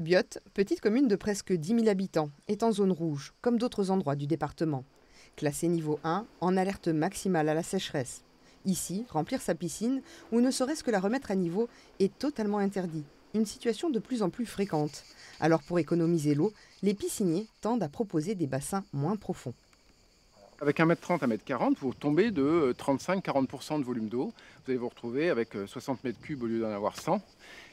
Biot, petite commune de presque 10 000 habitants, est en zone rouge, comme d'autres endroits du département. Classée niveau 1, en alerte maximale à la sécheresse. Ici, remplir sa piscine, ou ne serait-ce que la remettre à niveau, est totalement interdit. Une situation de plus en plus fréquente. Alors pour économiser l'eau, les pisciniers tendent à proposer des bassins moins profonds. Avec 1,30 m à 1,40 m, vous tombez de 35-40% de volume d'eau. Vous allez vous retrouver avec 60 m3 au lieu d'en avoir 100,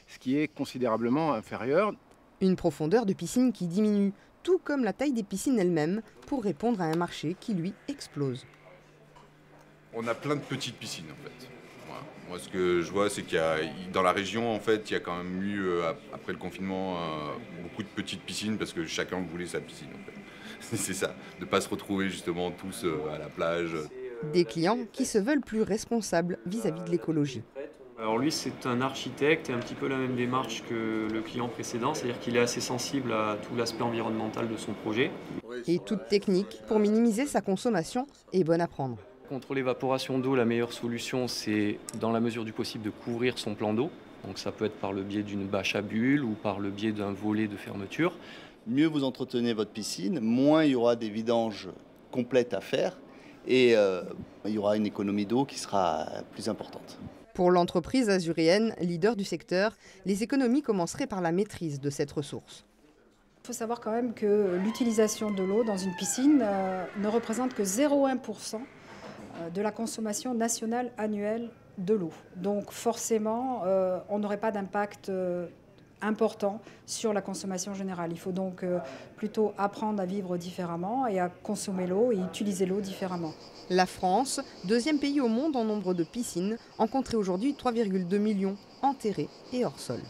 ce qui est considérablement inférieur. Une profondeur de piscine qui diminue, tout comme la taille des piscines elles-mêmes, pour répondre à un marché qui, lui, explose. On a plein de petites piscines en fait. Voilà. Moi ce que je vois c'est qu'il y a dans la région en fait il y a quand même eu après le confinement beaucoup de petites piscines parce que chacun voulait sa piscine en fait. C'est ça, de ne pas se retrouver justement tous à la plage. Des clients qui se veulent plus responsables vis-à-vis de l'écologie. Alors lui, c'est un architecte et un petit peu la même démarche que le client précédent, c'est-à-dire qu'il est assez sensible à tout l'aspect environnemental de son projet. Et toute technique pour minimiser sa consommation est bonne à prendre. Contre l'évaporation d'eau, la meilleure solution, c'est dans la mesure du possible de couvrir son plan d'eau. Donc ça peut être par le biais d'une bâche à bulles ou par le biais d'un volet de fermeture. Mieux vous entretenez votre piscine, moins il y aura des vidanges complètes à faire et il y aura une économie d'eau qui sera plus importante. Pour l'entreprise azuréenne, leader du secteur, les économies commenceraient par la maîtrise de cette ressource. Il faut savoir quand même que l'utilisation de l'eau dans une piscine ne représente que 0,1% de la consommation nationale annuelle de l'eau. Donc forcément, on n'aurait pas d'impact important sur la consommation générale. Il faut donc plutôt apprendre à vivre différemment et à consommer l'eau et utiliser l'eau différemment. La France, deuxième pays au monde en nombre de piscines, en compterait aujourd'hui 3,2 millions enterrées et hors sol.